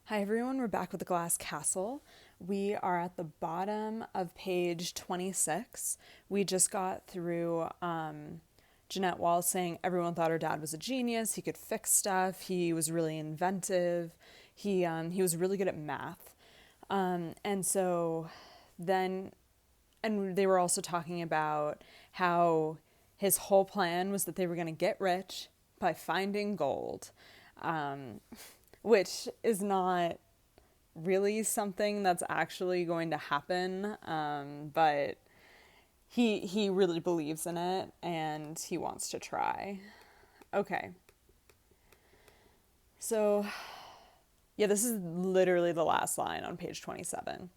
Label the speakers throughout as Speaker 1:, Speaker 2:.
Speaker 1: Hi everyone, we're back with the Glass Castle. We are at the bottom of page 26. We just got through Jeanette Walls saying everyone thought her dad was a genius. He could fix stuff. He was really inventive. He was really good at math. And so then, and they were also talking about how his whole plan was that they were going to get rich by finding gold, um, which is not really something that's actually going to happen. But he really believes in it and he wants to try. Okay. So, yeah, this is literally the last line on page 27.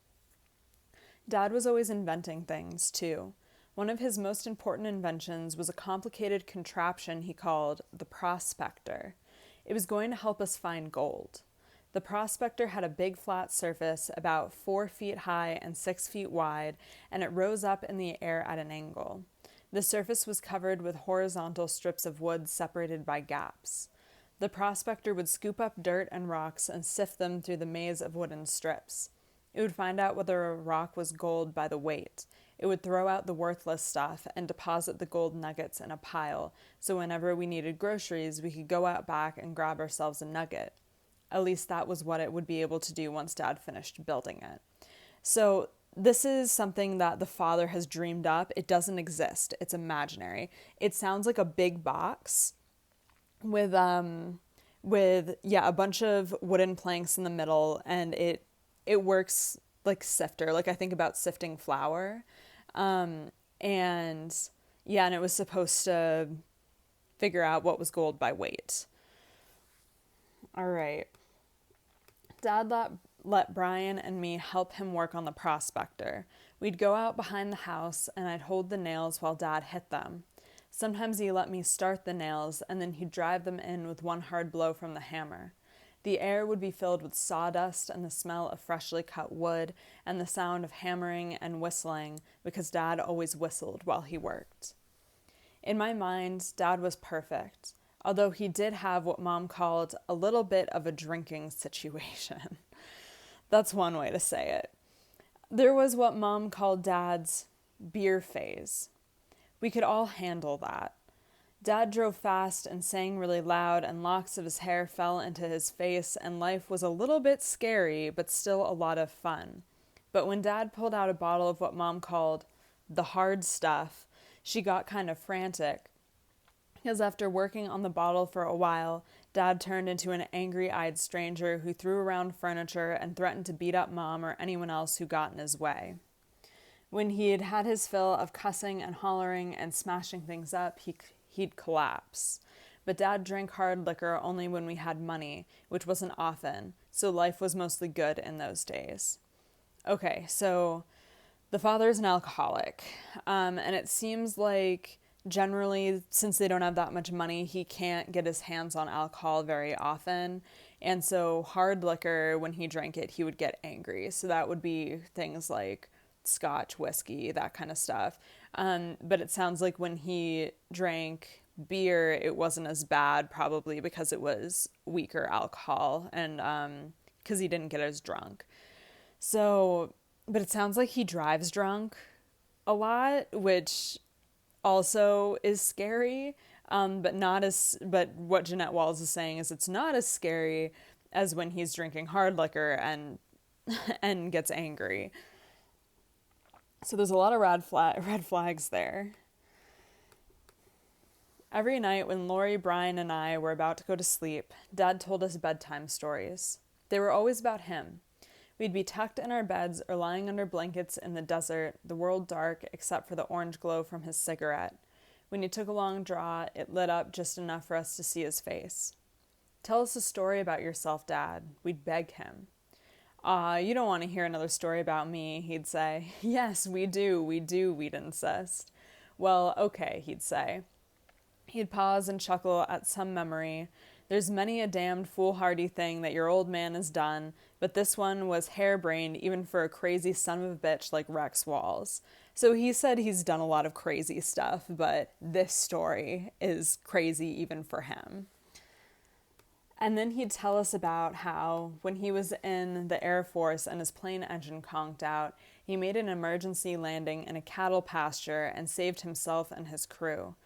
Speaker 1: Dad was always inventing things, too. One of his most important inventions was a complicated contraption he called the prospector. It was going to help us find gold. The prospector had a big flat surface about 4 feet high and 6 feet wide, and it rose up in the air at an angle. The surface was covered with horizontal strips of wood separated by gaps. The prospector would scoop up dirt and rocks and sift them through the maze of wooden strips. It would find out whether a rock was gold by the weight. It would throw out the worthless stuff and deposit the gold nuggets in a pile, so whenever we needed groceries, we could go out back and grab ourselves a nugget. At least that was what it would be able to do once Dad finished building it. So this is something that the father has dreamed up. It doesn't exist. It's imaginary. It sounds like a big box with a bunch of wooden planks in the middle, and it works like sifter. Like I think about sifting flour. And yeah, and it was supposed to figure out what was gold by weight. All right. Dad let Brian and me help him work on the prospector. We'd go out behind the house and I'd hold the nails while Dad hit them. Sometimes he let me start the nails and then he'd drive them in with one hard blow from the hammer. The air would be filled with sawdust and the smell of freshly cut wood and the sound of hammering and whistling because Dad always whistled while he worked. In my mind, Dad was perfect, although he did have what Mom called a little bit of a drinking situation. That's one way to say it. There was what Mom called Dad's beer phase. We could all handle that. Dad drove fast and sang really loud, and locks of his hair fell into his face, and life was a little bit scary, but still a lot of fun. But when Dad pulled out a bottle of what Mom called the hard stuff, she got kind of frantic, because after working on the bottle for a while, Dad turned into an angry-eyed stranger who threw around furniture and threatened to beat up Mom or anyone else who got in his way. When he had had his fill of cussing and hollering and smashing things up, he'd collapse. But Dad drank hard liquor only when we had money, which wasn't often, so life was mostly good in those days. Okay, so the father's an alcoholic, and it seems like generally, since they don't have that much money, he can't get his hands on alcohol very often. And so hard liquor, when he drank it, he would get angry. So that would be things like scotch, whiskey, that kind of stuff. But it sounds like when he drank beer, it wasn't as bad, probably because it was weaker alcohol and because he didn't get as drunk. So, but it sounds like he drives drunk a lot, which also is scary. But what Jeanette Walls is saying is it's not as scary as when he's drinking hard liquor and and gets angry. So there's a lot of red flags there. Every night when Lori, Brian, and I were about to go to sleep, Dad told us bedtime stories. They were always about him. We'd be tucked in our beds or lying under blankets in the desert, the world dark except for the orange glow from his cigarette. When he took a long draw, it lit up just enough for us to see his face. Tell us a story about yourself, Dad. We'd beg him. You don't want to hear another story about me, he'd say. Yes, we do, we'd insist. Well, okay, he'd say. He'd pause and chuckle at some memory. There's many a damned foolhardy thing that your old man has done, but this one was harebrained even for a crazy son of a bitch like Rex Walls. So he said he's done a lot of crazy stuff, but this story is crazy even for him. And then he'd tell us about how, when he was in the Air Force and his plane engine conked out, he made an emergency landing in a cattle pasture and saved himself and his crew.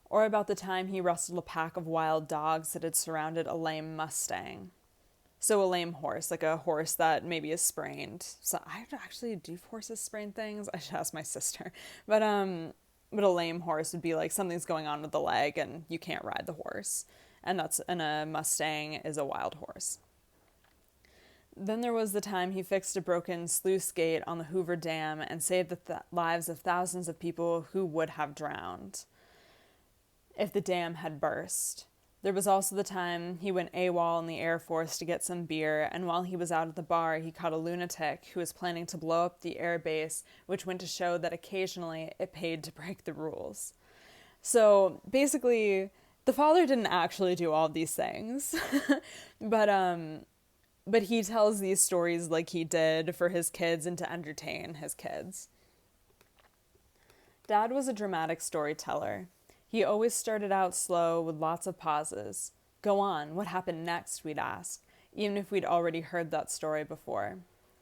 Speaker 1: Or about the time he wrestled a pack of wild dogs that had surrounded a lame Mustang. So a lame horse, like a horse that maybe is sprained. So I actually, do horses sprain things? I should ask my sister. But a lame horse would be like something's going on with the leg and you can't ride the horse. And a Mustang is a wild horse. Then there was the time he fixed a broken sluice gate on the Hoover Dam and saved the lives of thousands of people who would have drowned if the dam had burst. There was also the time he went AWOL in the Air Force to get some beer, and while he was out at the bar, he caught a lunatic who was planning to blow up the air base, which went to show that occasionally it paid to break the rules. So basically, the father didn't actually do all of these things, but he tells these stories like he did for his kids and to entertain his kids. Dad was a dramatic storyteller. He always started out slow with lots of pauses. Go on, what happened next, we'd ask, even if we'd already heard that story before.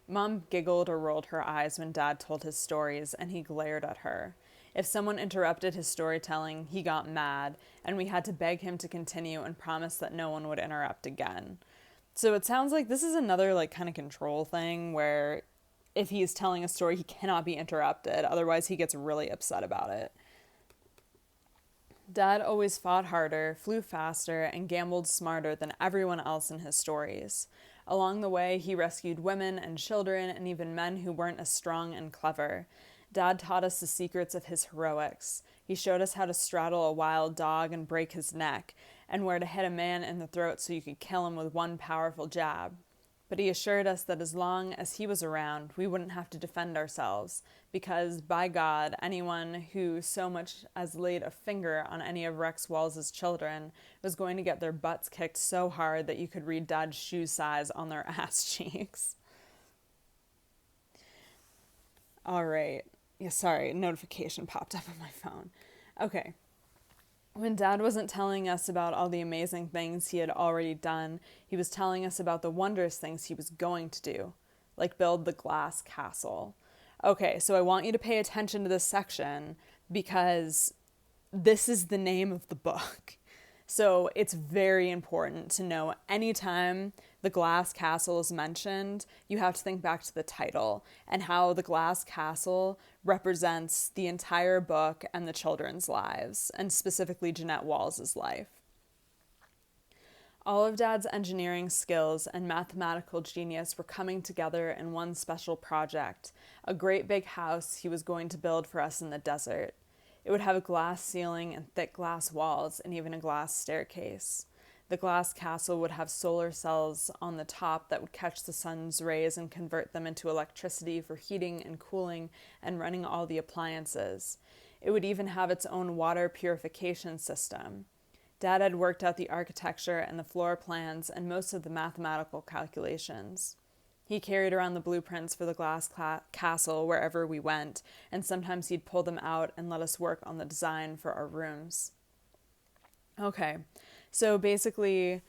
Speaker 1: Mom giggled or rolled her eyes when Dad told his stories, and he glared at her. If someone interrupted his storytelling, he got mad, and we had to beg him to continue and promise that no one would interrupt again. So it sounds like this is another kind of control thing where if he's telling a story, he cannot be interrupted. Otherwise, he gets really upset about it. Dad always fought harder, flew faster, and gambled smarter than everyone else in his stories. Along the way, he rescued women and children and even men who weren't as strong and clever. Dad taught us the secrets of his heroics. He showed us how to straddle a wild dog and break his neck, and where to hit a man in the throat so you could kill him with one powerful jab. But he assured us that as long as he was around, we wouldn't have to defend ourselves, because, by God, anyone who so much as laid a finger on any of Rex Walls' children was going to get their butts kicked so hard that you could read Dad's shoe size on their ass cheeks. All right. Yeah, sorry, notification popped up on my phone. Okay. When Dad wasn't telling us about all the amazing things he had already done, he was telling us about the wondrous things he was going to do, like build the glass castle. Okay, so I want you to pay attention to this section because this is the name of the book. So it's very important to know anytime the glass castle is mentioned, you have to think back to the title and how the glass castle represents the entire book and the children's lives, and specifically Jeanette Walls' life. All of Dad's engineering skills and mathematical genius were coming together in one special project, a great big house he was going to build for us in the desert. It would have a glass ceiling and thick glass walls and even a glass staircase. The glass castle would have solar cells on the top that would catch the sun's rays and convert them into electricity for heating and cooling and running all the appliances. It would even have its own water purification system. Dad had worked out the architecture and the floor plans and most of the mathematical calculations. He carried around the blueprints for the glass castle wherever we went, and sometimes he'd pull them out and let us work on the design for our rooms. Okay, so basically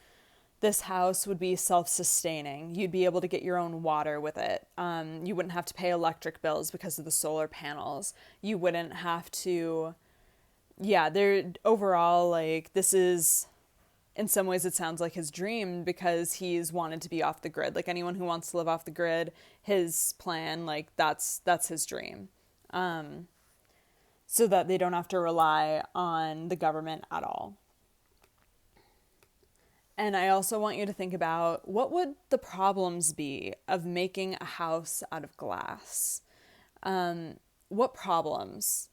Speaker 1: this house would be self-sustaining. You'd be able to get your own water with it. You wouldn't have to pay electric bills because of the solar panels. You wouldn't have to... Yeah, overall, this is... In some ways, it sounds like his dream because he's wanted to be off the grid. Like anyone who wants to live off the grid, his plan, that's his dream. So that they don't have to rely on the government at all. And I also want you to think about what would the problems be of making a house out of glass? What problems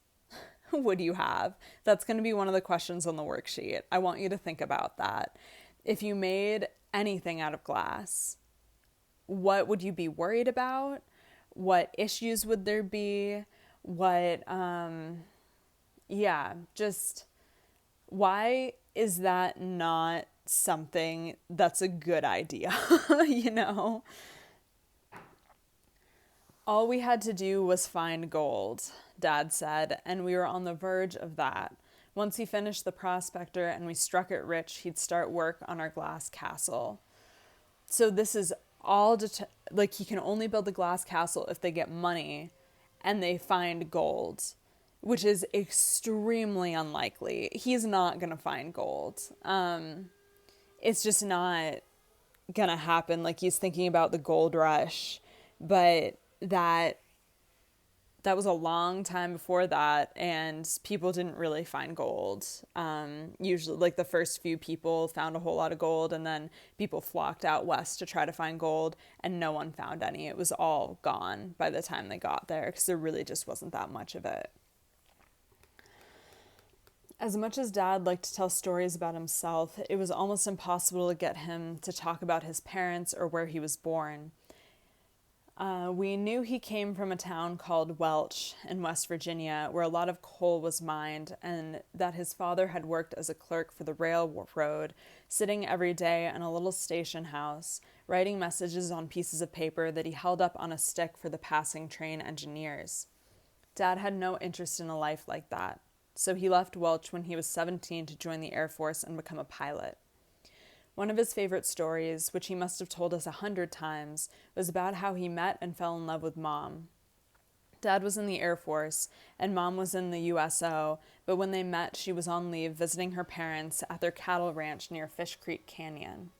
Speaker 1: would you have? That's going to be one of the questions on the worksheet. I want you to think about that. If you made anything out of glass, what would you be worried about? What issues would there be? Just why is that not something that's a good idea? All we had to do was find gold, Dad said, and we were on the verge of that. Once he finished the Prospector and we struck it rich, he'd start work on our glass castle. So this is all, like, he can only build the glass castle if they get money and they find gold, which is extremely unlikely. He's not going to find gold. It's just not going to happen. Like, he's thinking about the gold rush, but that was a long time before that, and people didn't really find gold. Usually, like, the first few people found a whole lot of gold, and then people flocked out west to try to find gold, and no one found any. It was all gone by the time they got there, because there really just wasn't that much of it. As much as Dad liked to tell stories about himself, it was almost impossible to get him to talk about his parents or where he was born. We knew he came from a town called Welch in West Virginia, where a lot of coal was mined, and that his father had worked as a clerk for the railroad, sitting every day in a little station house, writing messages on pieces of paper that he held up on a stick for the passing train engineers. Dad had no interest in a life like that, so he left Welch when he was 17 to join the Air Force and become a pilot. One of his favorite stories, which he must have told us 100 times, was about how he met and fell in love with Mom. Dad was in the Air Force, and Mom was in the USO, but when they met, she was on leave visiting her parents at their cattle ranch near Fish Creek Canyon.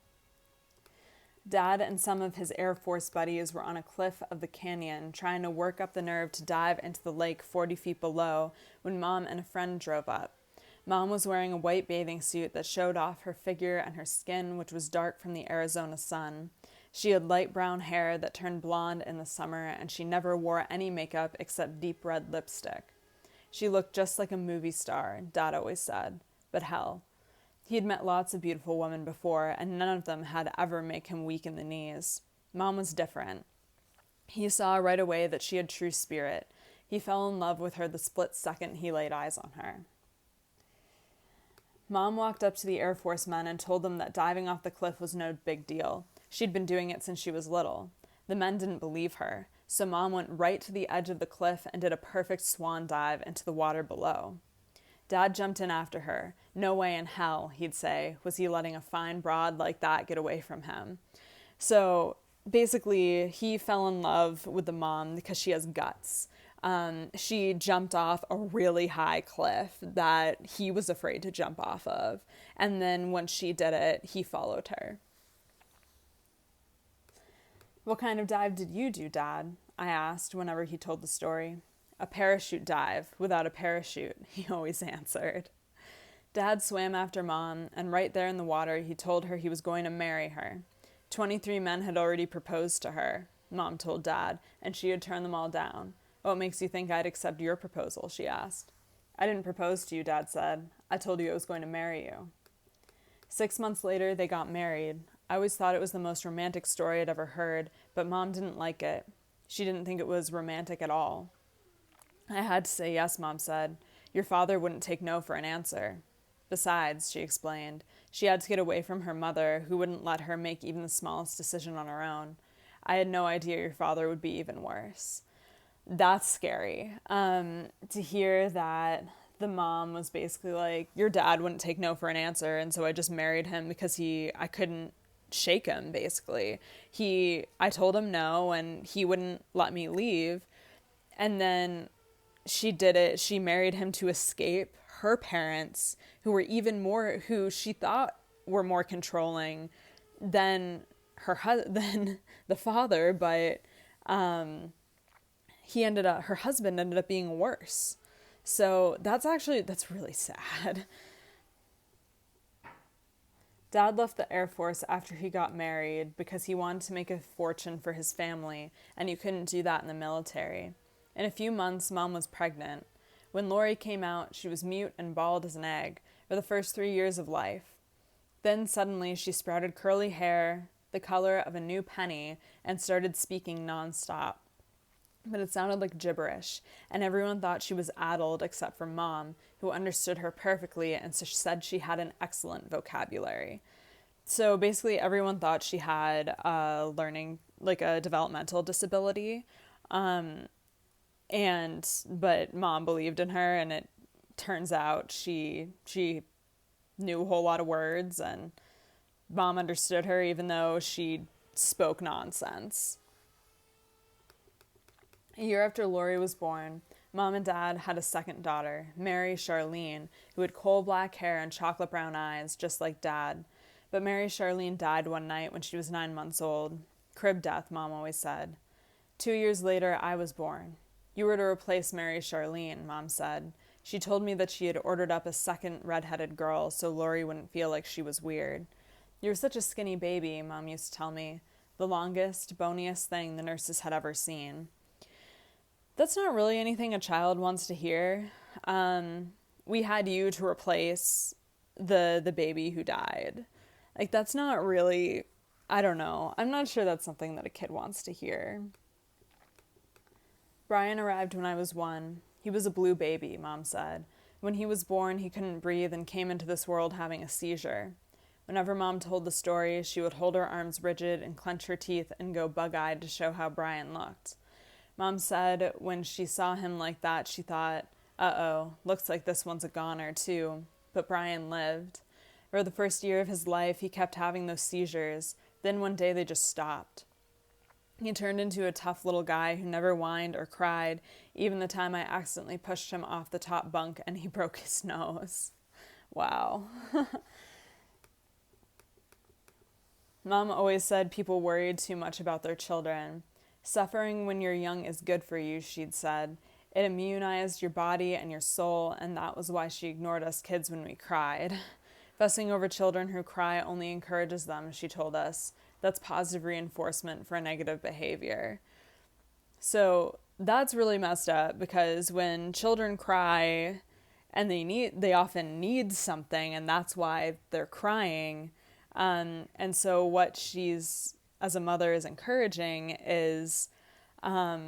Speaker 1: Dad and some of his Air Force buddies were on a cliff of the canyon, trying to work up the nerve to dive into the lake 40 feet below, when Mom and a friend drove up. Mom was wearing a white bathing suit that showed off her figure and her skin, which was dark from the Arizona sun. She had light brown hair that turned blonde in the summer, and she never wore any makeup except deep red lipstick. She looked just like a movie star, Dad always said. But hell, he'd met lots of beautiful women before, and none of them had ever make him weak in the knees. Mom was different. He saw right away that she had true spirit. He fell in love with her the split second he laid eyes on her. Mom walked up to the Air Force men and told them that diving off the cliff was no big deal. She'd been doing it since she was little. The men didn't believe her, so Mom went right to the edge of the cliff and did a perfect swan dive into the water below. Dad jumped in after her. No way in hell, he'd say, was he letting a fine broad like that get away from him. So basically, he fell in love with the mom because she has guts. She jumped off a really high cliff that he was afraid to jump off of. And then when she did it, he followed her. "What kind of dive did you do, Dad?" I asked whenever he told the story. "A parachute dive, without a parachute," he always answered. Dad swam after Mom, and right there in the water, he told her he was going to marry her. 23 men had already proposed to her, Mom told Dad, and she had turned them all down. "What makes you think I'd accept your proposal?" she asked. "I didn't propose to you," Dad said. "I told you I was going to marry you." 6 months later, they got married. I always thought it was the most romantic story I'd ever heard, but Mom didn't like it. She didn't think it was romantic at all. "I had to say yes," Mom said. "Your father wouldn't take no for an answer. Besides," she explained, "she had to get away from her mother, who wouldn't let her make even the smallest decision on her own. I had no idea your father would be even worse." That's scary. To hear that the mom was basically like, your dad wouldn't take no for an answer, and so I just married him because I couldn't shake him, basically. I told him no, and he wouldn't let me leave. And then she did it. She married him to escape her parents, who she thought were more controlling than than the father, but her husband ended up being worse. So that's really sad. Dad left the Air Force after he got married because he wanted to make a fortune for his family, and you couldn't do that in the military. In a few months, Mom was pregnant. When Lori came out, she was mute and bald as an egg for the first 3 years of life. Then suddenly she sprouted curly hair, the color of a new penny, and started speaking nonstop. But it sounded like gibberish, and everyone thought she was addled except for Mom, who understood her perfectly and said she had an excellent vocabulary. So basically everyone thought she had a developmental disability. But Mom believed in her, and it turns out she knew a whole lot of words, and Mom understood her even though she spoke nonsense. A year after Lori was born, Mom and Dad had a second daughter, Mary Charlene, who had coal-black hair and chocolate brown eyes, just like Dad. But Mary Charlene died one night when she was 9 months old. Crib death, Mom always said. 2 years later, I was born. You were to replace Mary Charlene, Mom said. She told me that she had ordered up a second red-headed girl so Lori wouldn't feel like she was weird. You were such a skinny baby, Mom used to tell me. The longest, boniest thing the nurses had ever seen. That's not really anything a child wants to hear. We had you to replace the baby who died. Like, that's not really, I don't know. I'm not sure that's something that a kid wants to hear. Brian arrived when I was 1. He was a blue baby, Mom said. When he was born, he couldn't breathe and came into this world having a seizure. Whenever Mom told the story, she would hold her arms rigid and clench her teeth and go bug-eyed to show how Brian looked. Mom said when she saw him like that, she thought, uh-oh, looks like this one's a goner too. But Brian lived. For the first year of his life, he kept having those seizures. Then one day they just stopped. He turned into a tough little guy who never whined or cried, even the time I accidentally pushed him off the top bunk and he broke his nose. Wow. Mom always said people worried too much about their children. Suffering when you're young is good for you, she'd said. It immunized your body and your soul, and that was why she ignored us kids when we cried. Fussing over children who cry only encourages them, she told us. That's positive reinforcement for negative behavior. So that's really messed up, because when children cry and they often need something, and that's why they're crying. And so what she's, as a mother, is encouraging is, for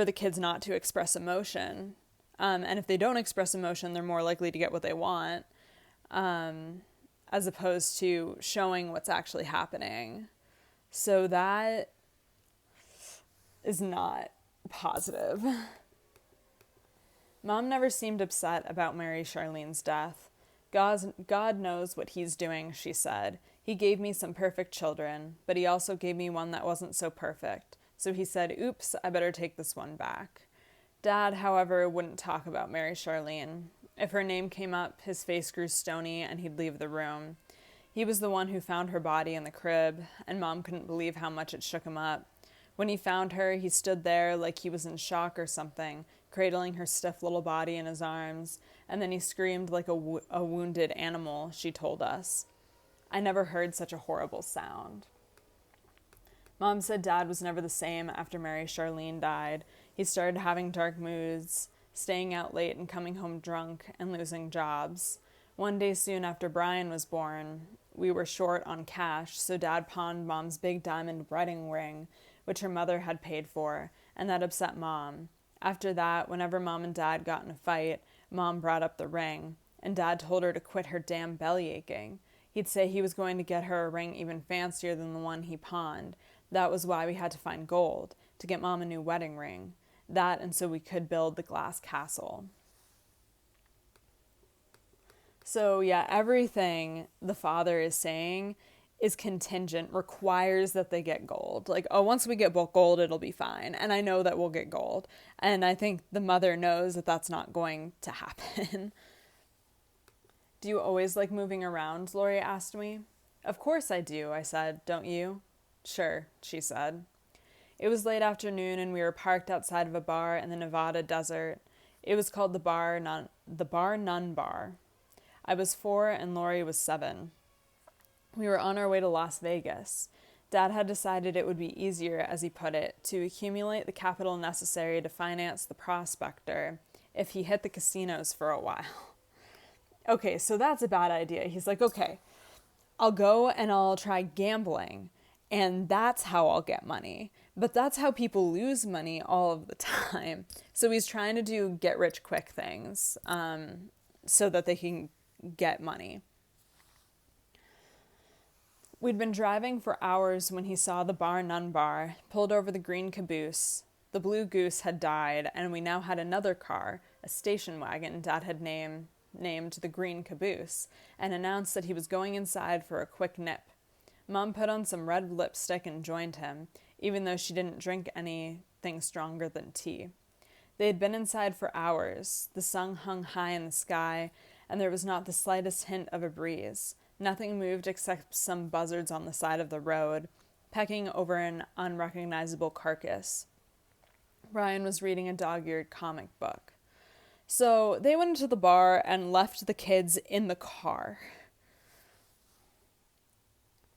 Speaker 1: the kids not to express emotion. And if they don't express emotion, they're more likely to get what they want, as opposed to showing what's actually happening. So that is not positive. Mom never seemed upset about Mary Charlene's death. God knows what he's doing, she said. He gave me some perfect children, but he also gave me one that wasn't so perfect. So he said, oops, I better take this one back. Dad, however, wouldn't talk about Mary Charlene. If her name came up, his face grew stony and he'd leave the room. He was the one who found her body in the crib, and Mom couldn't believe how much it shook him up. When he found her, he stood there like he was in shock or something, cradling her stiff little body in his arms, and then he screamed like a wounded animal, she told us. I never heard such a horrible sound. Mom said Dad was never the same after Mary Charlene died. He started having dark moods, staying out late and coming home drunk, and losing jobs. One day soon after Brian was born, we were short on cash, so Dad pawned Mom's big diamond wedding ring, which her mother had paid for, and that upset Mom. After that, whenever Mom and Dad got in a fight, Mom brought up the ring, and Dad told her to quit her damn belly aching. He'd say he was going to get her a ring even fancier than the one he pawned. That was why we had to find gold, to get Mom a new wedding ring. That, and so we could build the glass castle. So yeah, everything the father is saying is contingent, requires that they get gold. Like, oh, once we get gold, it'll be fine. And I know that we'll get gold. And I think the mother knows that that's not going to happen. Do you always like moving around? Lori asked me. Of course I do, I said. Don't you? Sure, she said. It was late afternoon and we were parked outside of a bar in the Nevada desert. It was called the Bar None Bar. I was 4 and Lori was 7. We were on our way to Las Vegas. Dad had decided it would be easier, as he put it, to accumulate the capital necessary to finance the prospector if he hit the casinos for a while. Okay, so that's a bad idea. He's like, okay, I'll go and I'll try gambling, and that's how I'll get money. But that's how people lose money all of the time. So he's trying to do get-rich-quick things so that they can get money. We'd been driving for hours when he saw the Bar None Bar, pulled over the green caboose. The blue goose had died, and we now had another car, a station wagon Dad had named the Green Caboose, and announced that he was going inside for a quick nip. Mom put on some red lipstick and joined him, even though she didn't drink anything stronger than tea. They had been inside for hours. The sun hung high in the sky, and there was not the slightest hint of a breeze. Nothing moved except some buzzards on the side of the road, pecking over an unrecognizable carcass. Brian was reading a dog-eared comic book. So they went into the bar and left the kids in the car.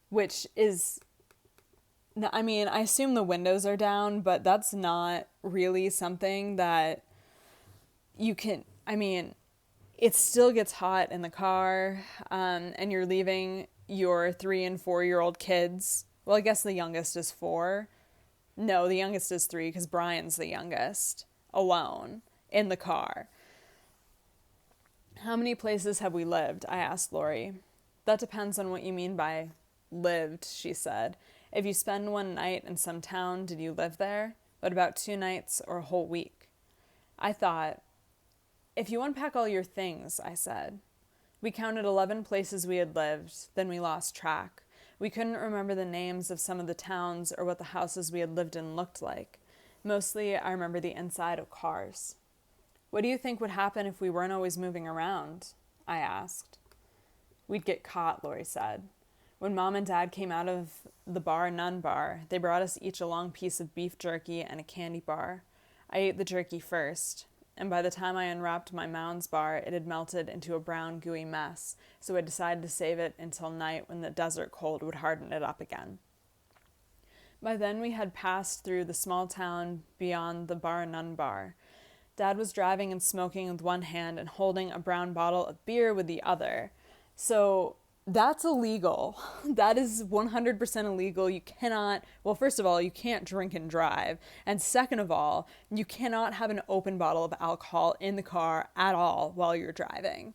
Speaker 1: Which is, I mean, I assume the windows are down, but that's not really something that you can, I mean, it still gets hot in the car, and you're leaving your 3 and 4-year-old kids. Well, I guess the youngest is 4. No, the youngest is 3 because Brian's the youngest, alone in the car. How many places have we lived? I asked Lori. That depends on what you mean by lived, she said. If you spend one night in some town, did you live there? What about 2 nights or a whole week? I thought, if you unpack all your things, I said. We counted 11 places we had lived, then we lost track. We couldn't remember the names of some of the towns or what the houses we had lived in looked like. Mostly, I remember the inside of cars. What do you think would happen if we weren't always moving around? I asked. We'd get caught, Lori said. When Mom and Dad came out of the Bar None bar, they brought us each a long piece of beef jerky and a candy bar. I ate the jerky first, and by the time I unwrapped my Mounds bar, it had melted into a brown, gooey mess, so I decided to save it until night when the desert cold would harden it up again. By then we had passed through the small town beyond the Bar None bar. Dad was driving and smoking with one hand and holding a brown bottle of beer with the other. So that's illegal. That is 100% illegal. You cannot, well, first of all, you can't drink and drive. And second of all, you cannot have an open bottle of alcohol in the car at all while you're driving.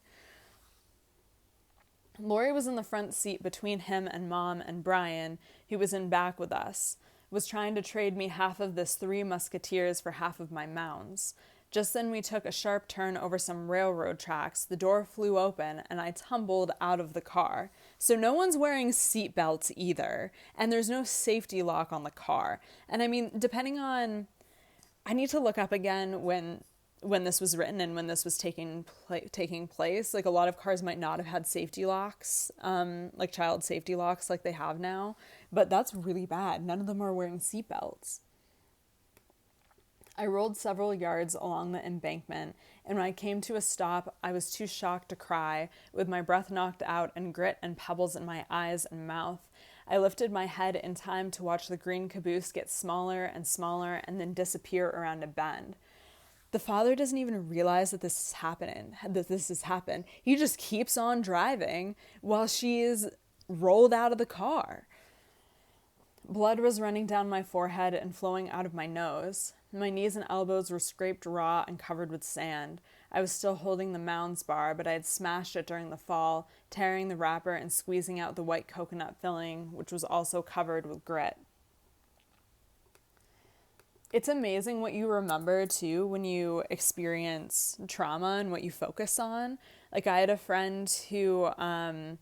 Speaker 1: Lori was in the front seat between him and Mom, and Brian, who was in back with us, was trying to trade me half of this Three Musketeers for half of my Mounds. Just then we took a sharp turn over some railroad tracks, the door flew open, and I tumbled out of the car. So no one's wearing seat belts either, and there's no safety lock on the car. And I mean, depending on, I need to look up again when this was written and when this was taking place. Like, a lot of cars might not have had safety locks, like child safety locks like they have now, but that's really bad. None of them are wearing seat belts. I rolled several yards along the embankment, and when I came to a stop, I was too shocked to cry, with my breath knocked out and grit and pebbles in my eyes and mouth. I lifted my head in time to watch the green caboose get smaller and smaller and then disappear around a bend. The father doesn't even realize that this has happened. He just keeps on driving while she is rolled out of the car. Blood was running down my forehead and flowing out of my nose. My knees and elbows were scraped raw and covered with sand. I was still holding the Mounds bar, but I had smashed it during the fall, tearing the wrapper and squeezing out the white coconut filling, which was also covered with grit. It's amazing what you remember, too, when you experience trauma and what you focus on. Like, I had a friend who, a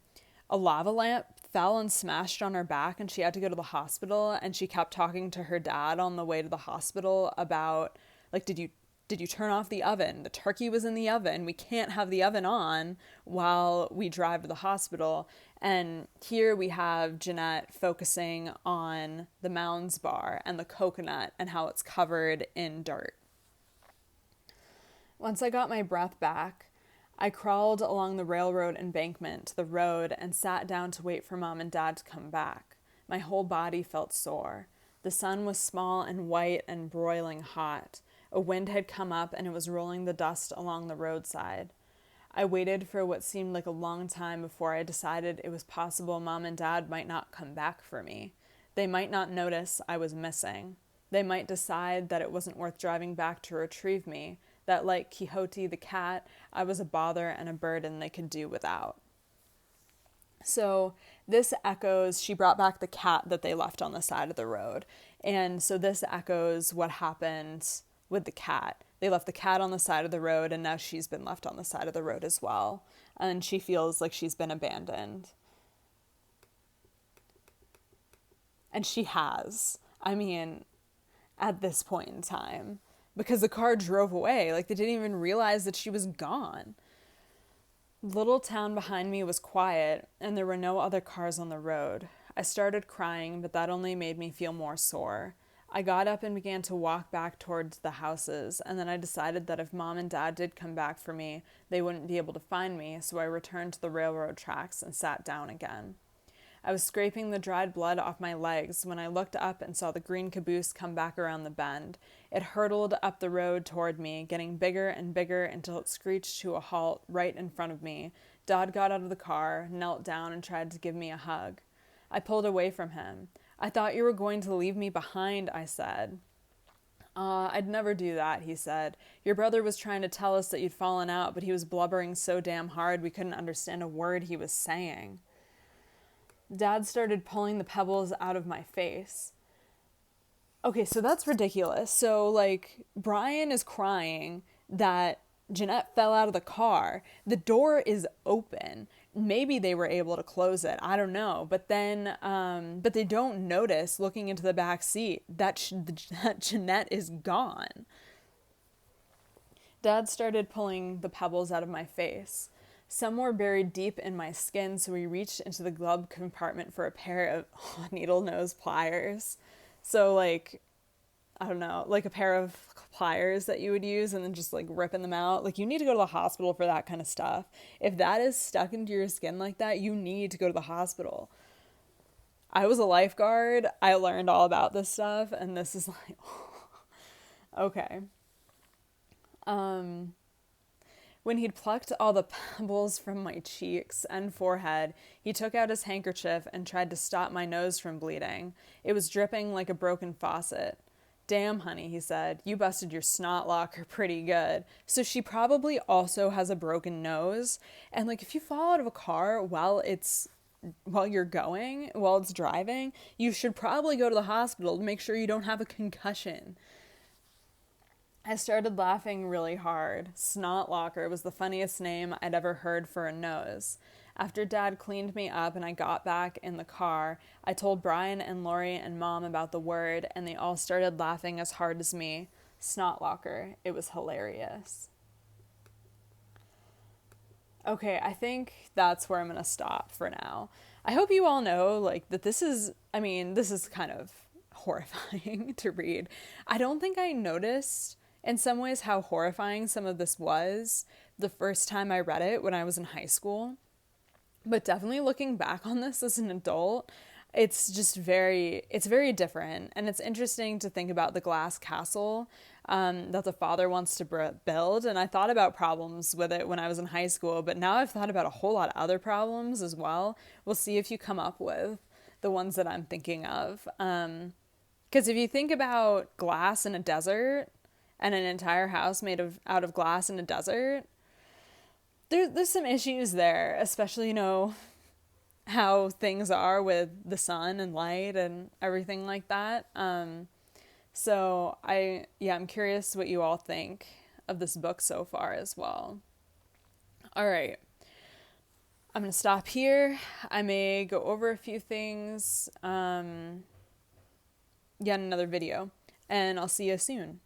Speaker 1: lava lamp fell and smashed on her back, and she had to go to the hospital, and she kept talking to her dad on the way to the hospital about, like, did you turn off the oven? The turkey was in the oven. We can't have the oven on while we drive to the hospital. And here we have Jeanette focusing on the Mounds bar and the coconut and how it's covered in dirt. Once I got my breath back, I crawled along the railroad embankment to the road and sat down to wait for Mom and Dad to come back. My whole body felt sore. The sun was small and white and broiling hot. A wind had come up and it was rolling the dust along the roadside. I waited for what seemed like a long time before I decided it was possible Mom and Dad might not come back for me. They might not notice I was missing. They might decide that it wasn't worth driving back to retrieve me, that like Quixote the cat, I was a bother and a burden they could do without. So this echoes, she brought back the cat that they left on the side of the road. And so this echoes what happened with the cat. They left the cat on the side of the road, and now she's been left on the side of the road as well. And she feels like she's been abandoned. And she has. I mean, at this point in time. Because the car drove away. Like, they didn't even realize that she was gone. The little town behind me was quiet, and there were no other cars on the road. I started crying, but that only made me feel more sore. I got up and began to walk back towards the houses, and then I decided that if Mom and Dad did come back for me, they wouldn't be able to find me, so I returned to the railroad tracks and sat down again. I was scraping the dried blood off my legs when I looked up and saw the green caboose come back around the bend. It hurtled up the road toward me, getting bigger and bigger until it screeched to a halt right in front of me. Dad got out of the car, knelt down, and tried to give me a hug. I pulled away from him. I thought you were going to leave me behind, I said. I'd never do that, he said. Your brother was trying to tell us that you'd fallen out, but he was blubbering so damn hard we couldn't understand a word he was saying. Dad started pulling the pebbles out of my face. Okay, so that's ridiculous. So, like, Brian is crying that Jeanette fell out of the car. The door is open. Maybe they were able to close it. I don't know. But then, but they don't notice looking into the back seat that Jeanette is gone. Dad started pulling the pebbles out of my face. Some were buried deep in my skin, so we reached into the glove compartment for a pair of needle nose pliers. So, like, I don't know, like a pair of pliers that you would use and then just like ripping them out. Like, you need to go to the hospital for that kind of stuff. If that is stuck into your skin like that, you need to go to the hospital. I was a lifeguard. I learned all about this stuff, and this is like, okay. When he'd plucked all the pebbles from my cheeks and forehead, he took out his handkerchief and tried to stop my nose from bleeding. It was dripping like a broken faucet. Damn, honey, he said, you busted your snot locker pretty good. So she probably also has a broken nose. And, like, if you fall out of a car while it's driving, you should probably go to the hospital to make sure you don't have a concussion. I started laughing really hard. Snot locker was the funniest name I'd ever heard for a nose. After Dad cleaned me up and I got back in the car, I told Brian and Lori and Mom about the word, and they all started laughing as hard as me. Snot locker. It was hilarious. Okay, I think that's where I'm going to stop for now. I hope you all know, like, that this is kind of horrifying to read. I don't think I noticed in some ways how horrifying some of this was the first time I read it when I was in high school. But definitely looking back on this as an adult, it's very different. And it's interesting to think about the glass castle that the father wants to build. And I thought about problems with it when I was in high school, but now I've thought about a whole lot of other problems as well. We'll see if you come up with the ones that I'm thinking of. Because if you think about glass in a desert and an entire house made out of glass in a desert, there's some issues there, especially, you know, how things are with the sun and light and everything like that. So I'm curious what you all think of this book so far as well. All right. I'm going to stop here. I may go over a few things, in another video, and I'll see you soon.